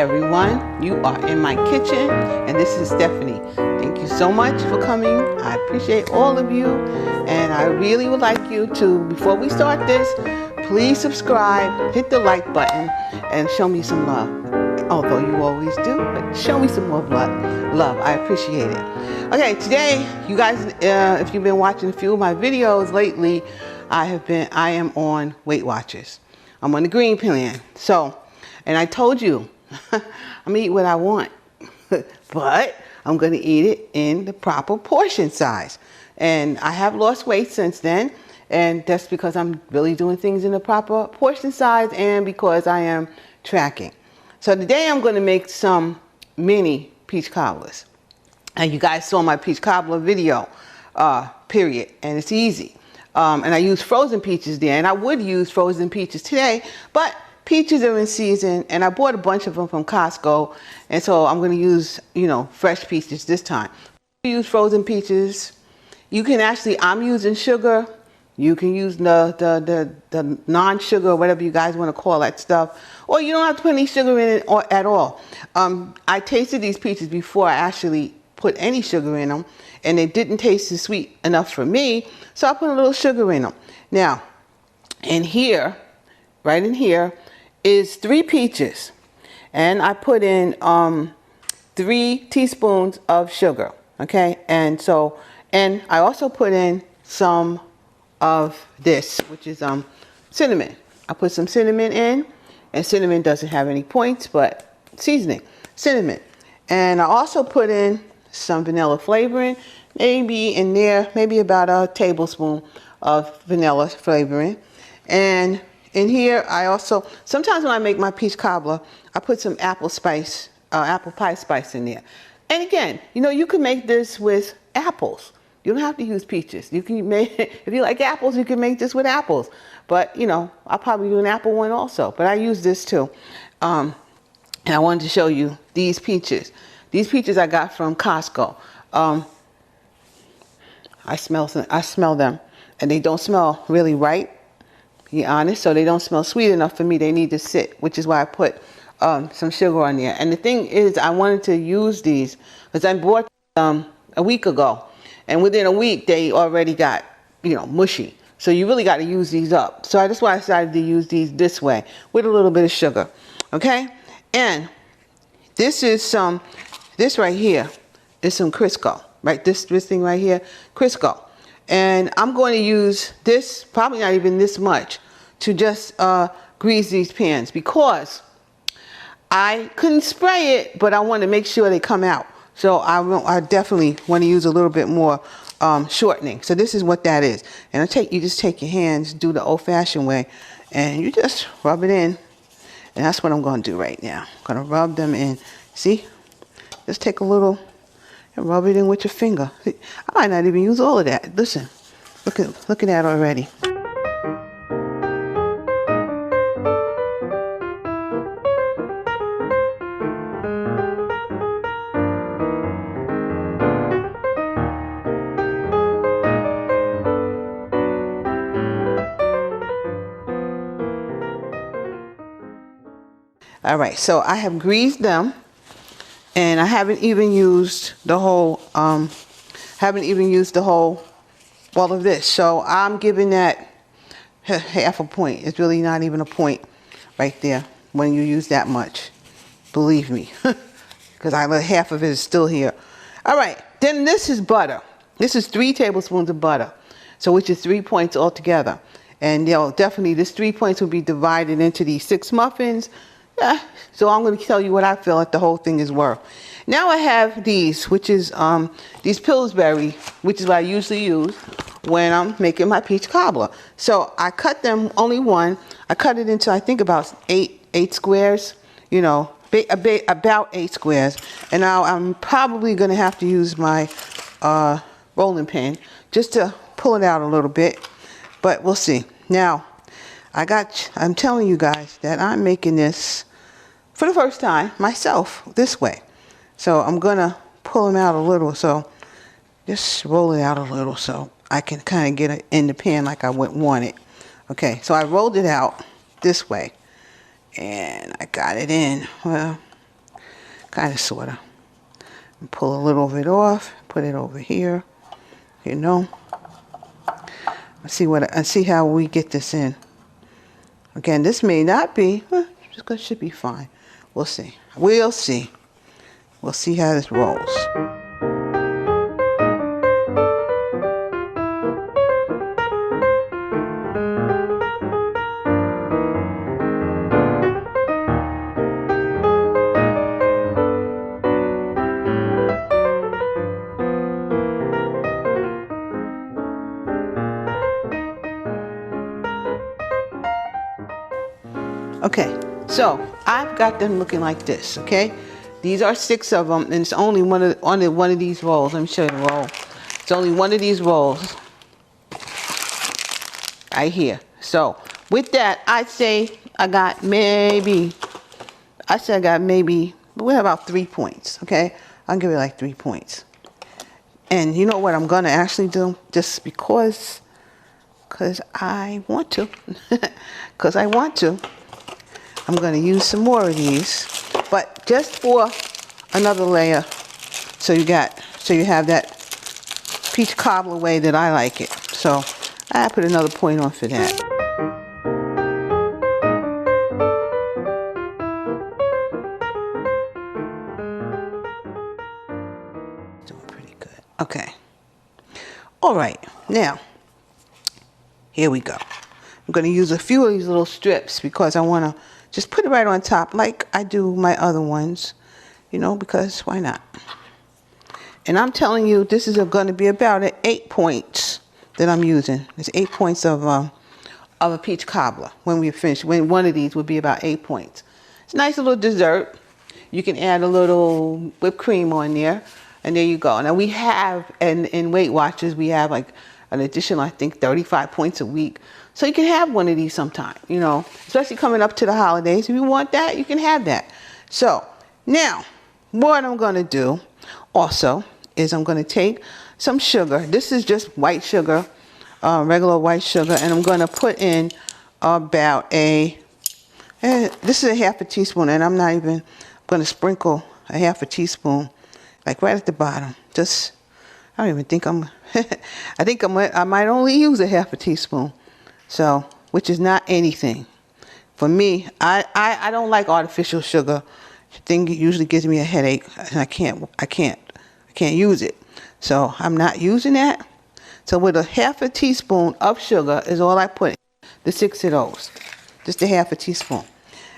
everyone, you are in my kitchen and this is Stephanie. Thank you so much for coming. I appreciate all of you and I really would like you to, before we start this, please subscribe, hit the like button and show me some love. Although you always do, but show me some more love. I appreciate it. Okay, today, you guys, if you've been watching a few of my videos lately, I am on Weight Watchers. I'm on the Green Plan. So, and I told you, I'm gonna eat what I want, but I'm gonna eat it in the proper portion size. And I have lost weight since then, and that's because I'm really doing things in the proper portion size and because I am tracking. So today I'm gonna make some mini peach cobblers. And you guys saw my peach cobbler video, period, and it's easy. And I use frozen peaches there, and I would use frozen peaches today, but peaches are in season, and I bought a bunch of them from Costco, and so I'm going to use, fresh peaches this time. Use frozen peaches. You can actually, I'm using sugar. You can use the non-sugar, whatever you guys want to call that stuff, or you don't have to put any sugar in it at all. I tasted these peaches before I actually put any sugar in them, and they didn't taste sweet enough for me, so I put a little sugar in them. Now, in here, right in here, is 3 peaches, and I put in 3 teaspoons of sugar, okay? And I also put in some of this, which is cinnamon. I put some cinnamon in, and cinnamon doesn't have any points, but seasoning, cinnamon. And I also put in some vanilla flavoring, maybe in there, maybe about a tablespoon of vanilla flavoring. And in here, I also, sometimes when I make my peach cobbler, I put some apple pie spice in there. And again, you can make this with apples. You don't have to use peaches. You can make, if you like apples, you can make this with apples. But, I'll probably do an apple one also. But I use this too. And I wanted to show you these peaches. These peaches I got from Costco. I smell them, and they don't smell really ripe, to be honest. So they don't smell sweet enough for me. They need to sit, which is why I put some sugar on there. And the thing is, I wanted to use these because I bought a week ago, and within a week they already got mushy. So you really got to use these up. So that's why I decided to use these this way with a little bit of sugar. Okay, and this is this right here is some Crisco, right? This thing right here, Crisco. And I'm going to use this, probably not even this much, to just grease these pans because I couldn't spray it, but I want to make sure they come out. So I definitely want to use a little bit more shortening. So this is what that is. And you just take your hands, do the old-fashioned way, and you just rub it in. And that's what I'm going to do right now. I'm going to rub them in. See? Just take a little and rub it in with your finger. I might not even use all of that. Listen, look at that already. All right, so I have greased them. And I haven't even used the whole, all of this. So I'm giving that half a point. It's really not even a point right there when you use that much. Believe me, because half of it is still here. All right, then this is butter. This is 3 tablespoons of butter. So which is 3 points altogether. And definitely this 3 points will be divided into these 6 muffins. Yeah, so I'm going to tell you what I feel like the whole thing is worth. Now I have these, which is these Pillsbury, which is what I usually use when I'm making my peach cobbler. So I cut them, only one. I cut it into, I think, about 8 squares, about 8 squares. And now I'm probably going to have to use my rolling pin just to pull it out a little bit. But we'll see. Now, I'm telling you guys that I'm making this for the first time myself this way. So I'm going to pull them out a little. So just roll it out a little so I can kind of get it in the pan like I would want it. Okay, so I rolled it out this way and I got it in. Well, kind of, sort of. Pull a little of it off, put it over here, you know. Let's see how we get this in. Again, this may not be, should be fine. We'll see. We'll see. We'll see how this rolls. Okay, so I've got them looking like this, okay? These are 6 of them, and it's only one of these rolls. Let me show you the roll. It's only one of these rolls right here. So with that, I'd say I got maybe, we have about 3 points, okay? I'll give it like 3 points. And you know what I'm gonna actually do? Just because I want to. Because I want to. I'm going to use some more of these, but just for another layer, so you have that peach cobbler way that I like it. So I put another point on for that. Doing pretty good. Okay. All right. Now, here we go. I'm going to use a few of these little strips because I want to just put it right on top like I do my other ones, you know, because why not? And I'm telling you, this is going to be about 8 points that I'm using. It's 8 points of a peach cobbler when we finish. When one of these would be about 8 points. It's a nice little dessert. You can add a little whipped cream on there, and there you go. Now we have, in Weight Watchers, we have like an additional, I think, 35 points a week. So you can have one of these sometime, you know, especially coming up to the holidays. If you want that, you can have that. So now what I'm going to do also is I'm going to take some sugar. This is just white sugar, regular white sugar. And I'm going to put in about this is a half a teaspoon. And I'm not even going to sprinkle a half a teaspoon, like right at the bottom. Just, I don't even think I might only use a half a teaspoon. So, which is not anything. For me, I don't like artificial sugar. The thing usually gives me a headache, and I can't use it. So I'm not using that. So with a half a teaspoon of sugar is all I put in the 6 of those. Just a half a teaspoon.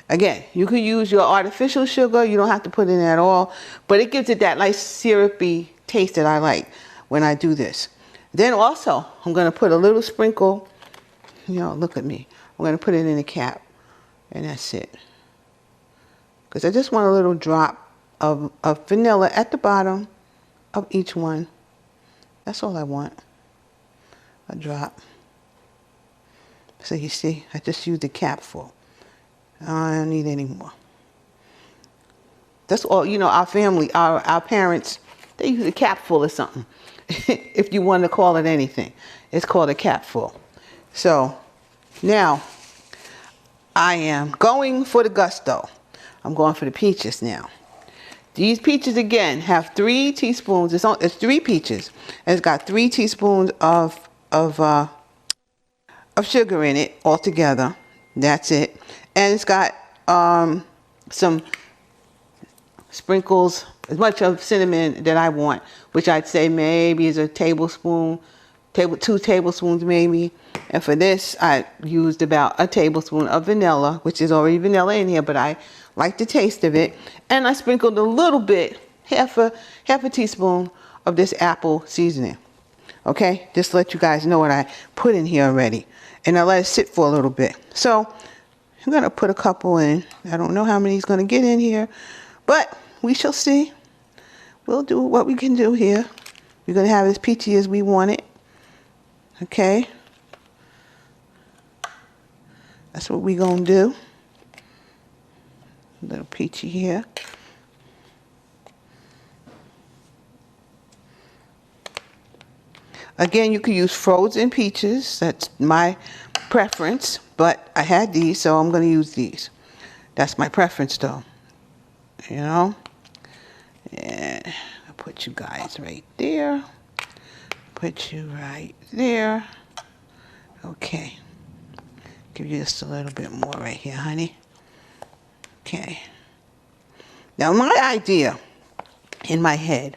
Again, you could use your artificial sugar. You don't have to put in at all, but it gives it that nice syrupy taste that I like when I do this. Then also, I'm going to put a little sprinkle. You know, look at me. I'm going to put it in a cap, and that's it. Because I just want a little drop of vanilla at the bottom of each one. That's all I want. A drop. So you see, I just used the cap full. I don't need any more. That's all, you know, our family, our parents, they use a cap full or something. If you want to call it anything. It's called a cap full. So now I am going for the gusto. I'm going for the peaches now. These peaches again have 3 teaspoons. It's 3 peaches, and it's got 3 teaspoons of sugar in it altogether. That's it, and it's got some sprinkles, as much of cinnamon that I want, which I'd say maybe is a tablespoon, 2 tablespoons maybe. And for this, I used about a tablespoon of vanilla, which is already vanilla in here, but I like the taste of it. And I sprinkled a little bit, half a teaspoon of this apple seasoning. Okay, just to let you guys know what I put in here already. And I let it sit for a little bit. So I'm going to put a couple in. I don't know how many is going to get in here, but we shall see. We'll do what we can do here. We're going to have as peachy as we want it. Okay. That's what we're going to do. A little peachy here. Again, you could use frozen peaches. That's my preference, but I had these, so I'm going to use these. That's my preference, though. You know? And I'll put you guys right there. Put you right there. Okay. Give you just a little bit more right here, honey. Okay. Now my idea in my head,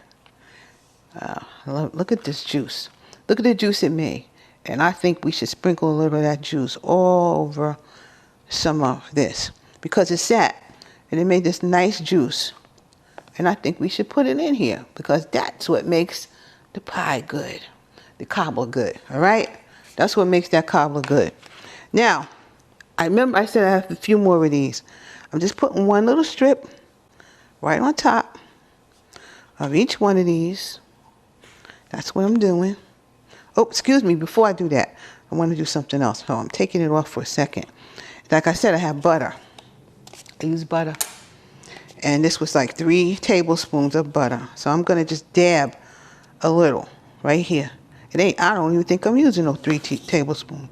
look at this juice. Look at the juice it made. And I think we should sprinkle a little of that juice all over some of this. Because it sat and it made this nice juice. And I think we should put it in here because that's what makes the pie good. The cobbler good, all right? That's what makes that cobbler good. Now, I remember I said I have a few more of these. I'm just putting one little strip right on top of each one of these. That's what I'm doing. Oh, excuse me, before I do that, I want to do something else. So I'm taking it off for a second. Like I said, I have butter. I use butter. And this was like 3 tablespoons of butter. So I'm going to just dab a little right here. It ain't, I don't even think I'm using no 3 tablespoons.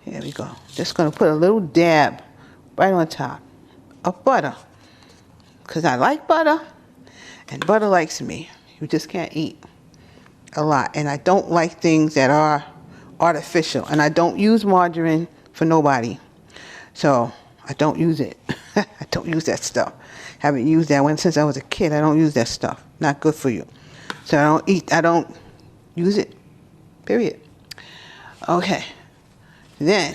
Here we go. Just going to put a little dab right on top of butter. Because I like butter and butter likes me. You just can't eat a lot. And I don't like things that are artificial. And I don't use margarine for nobody. So I don't use it. I don't use that stuff. Haven't used that one since I was a kid. I don't use that stuff. Not good for you. So I don't use it. Period. Okay. Then,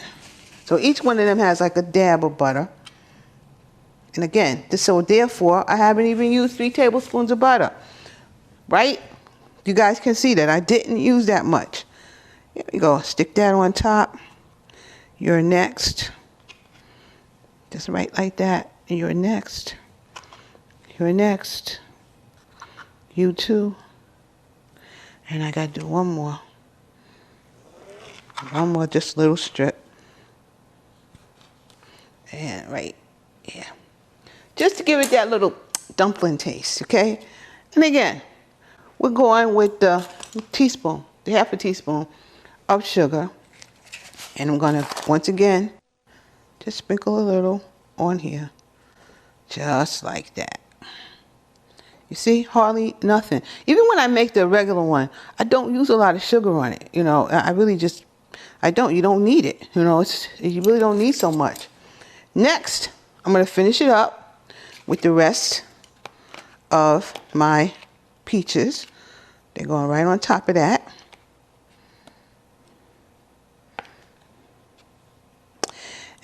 so each one of them has like a dab of butter. And again, so therefore, I haven't even used 3 tablespoons of butter. Right? You guys can see that I didn't use that much. Here we go. Stick that on top. You're next. Just right like that. And you're next. You're next. You too. And I got to do one more. One more, just a little strip. And right here. Just to give it that little dumpling taste, okay? And again, we're going with the teaspoon, the half a teaspoon of sugar. And I'm going to, once again, just sprinkle a little on here. Just like that. You see, hardly nothing. Even when I make the regular one, I don't use a lot of sugar on it. You know, I really just, you don't need it. You know, you really don't need so much. Next, I'm going to finish it up with the rest of my peaches. They're going right on top of that.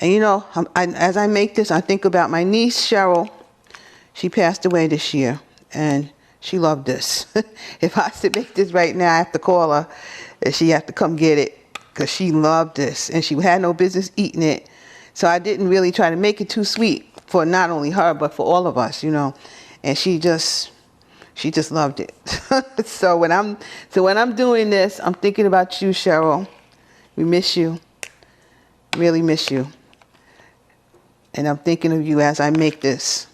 And you know, as I make this, I think about my niece, Cheryl. She passed away this year, and she loved this. If I was to make this right now, I have to call her, and she have to come get it, because she loved this, and she had no business eating it. So I didn't really try to make it too sweet for not only her, but for all of us, you know. And she just loved it. So when I'm doing this, I'm thinking about you, Cheryl. We miss you. Really miss you. And I'm thinking of you as I make this.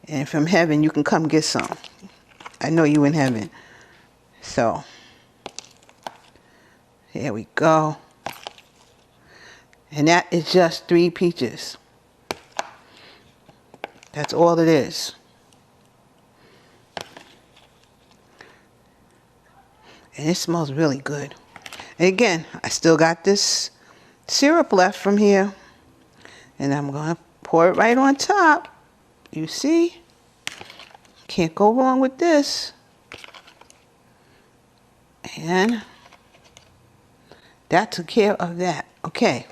And from heaven, you can come get some. I know you in heaven. So, here we go. And that is just 3 peaches. That's all it is. And it smells really good. And again, I still got this syrup left from here. And I'm going to pour it right on top. You see? Can't go wrong with this. And that took care of that. Okay.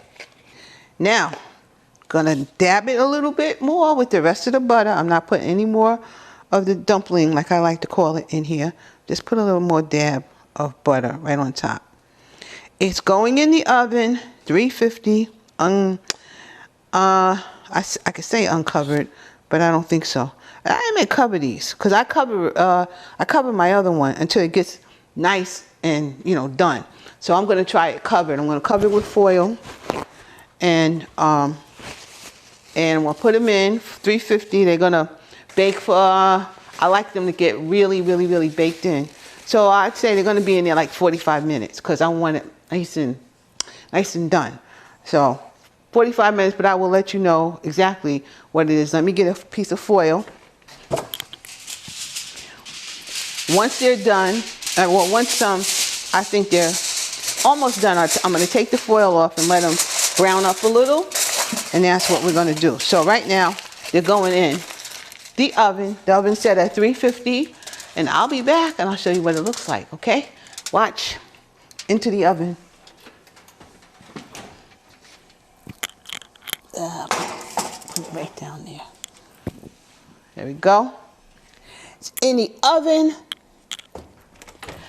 Now, gonna dab it a little bit more with the rest of the butter. I'm not putting any more of the dumpling, like I like to call it, in here. Just put a little more dab of butter right on top. It's going in the oven, 350. I could say uncovered, but I don't think so. I may cover these because I cover my other one until it gets nice and, you know, done. So I'm going to try it covered. I'm going to cover it with foil, and I'm going to put them in 350. They're going to bake for, I like them to get really, really, really baked in. So I'd say they're going to be in there like 45 minutes because I want it nice and done. So 45 minutes, but I will let you know exactly what it is. Let me get a piece of foil. once they're done, well, once I think they're almost done, I'm going to take the foil off and let them brown up a little, and that's what we're going to do. So right now, they're going in the oven. The oven's set at 350, and I'll be back and I'll show you what it looks like, okay? Watch. Into the oven. Put it right down there. There we go. It's in the oven.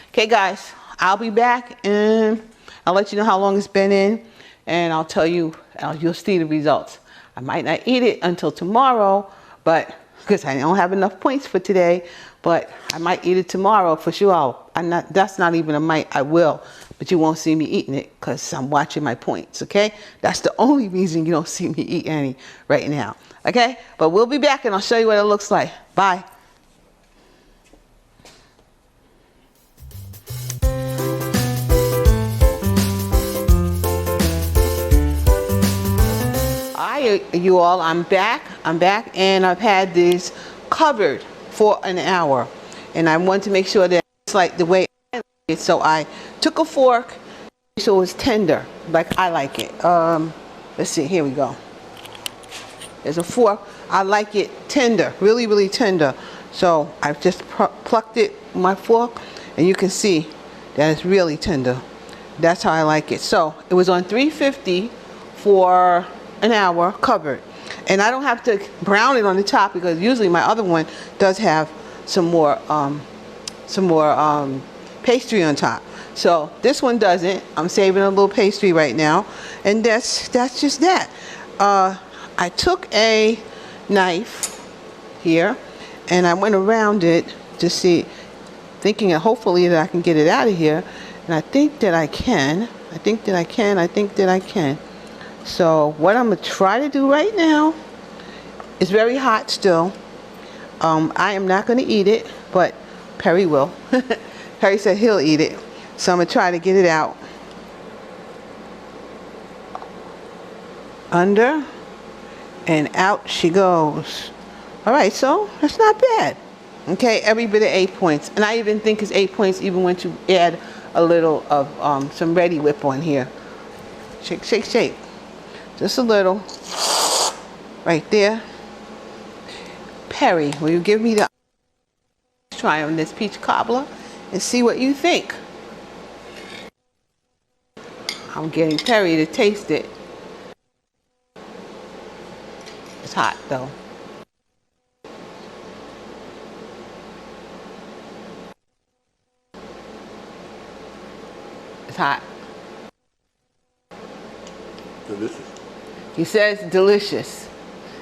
Okay, guys, I'll be back and I'll let you know how long it's been in, and I'll tell you, you'll see the results. I might not eat it until tomorrow, but because I don't have enough points for today, but I might eat it tomorrow for sure. That's not even a might, I will, but you won't see me eating it because I'm watching my points, okay? That's the only reason you don't see me eat any right now, okay? But we'll be back and I'll show you what it looks like. Bye. Hi, you all, I'm back, and I've had these covered for an hour, and I want to make sure that it's like the way I like it, so I took a fork so it's tender, like I like it. Let's see, here we go. There's a fork. I like it tender, really, really tender. So I've just plucked it with my fork, and you can see that it's really tender. That's how I like it. So it was on 350 for an hour covered, and I don't have to brown it on the top because usually my other one does have some more pastry on top. So this one doesn't. I'm saving a little pastry right now, and that's just that. I took a knife here and I went around it to see, thinking that hopefully that I can get it out of here, and I think that I can. I think that I can. So what I'm going to try to do right now, it's very hot still. I am not going to eat it, but Perry will. Perry said he'll eat it. So I'm going to try to get it out. Under and out she goes. All right, so that's not bad. Okay, every bit of 8 points. And I even think it's 8 points even when you add a little of some Ready Whip on here. Shake, shake, shake. Just a little, right there. Perry, will you give me the try on this peach cobbler and see what you think? I'm getting Perry to taste it. It's hot though. It's hot. Delicious. He says delicious.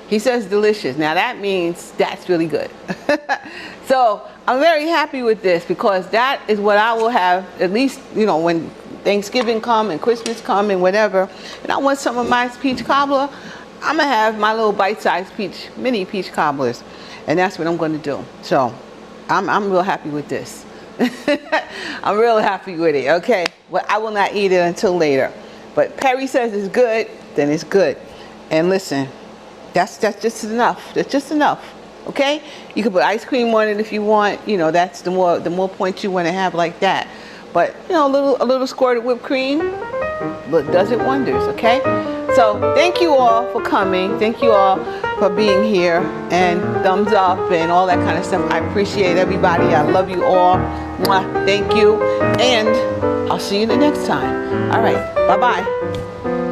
He says delicious. Now that means that's really good. So I'm very happy with this because that is what I will have, at least, you know, when Thanksgiving come and Christmas come and whatever, and I want some of my peach cobbler, I'm gonna have my little bite-sized mini peach cobblers, and that's what I'm gonna do. So I'm real happy with this. I'm real happy with it. Okay, well, I will not eat it until later, but Perry says it's good, then it's good. And listen, that's just enough. That's just enough. Okay, you can put ice cream on it if you want. You know, that's the more points you want to have like that. But you know, a little squirt of whipped cream, but does it wonders. Okay, so thank you all for coming. Thank you all for being here, and thumbs up and all that kind of stuff. I appreciate everybody. I love you all. Mwah. Thank you, and I'll see you the next time. All right, bye bye.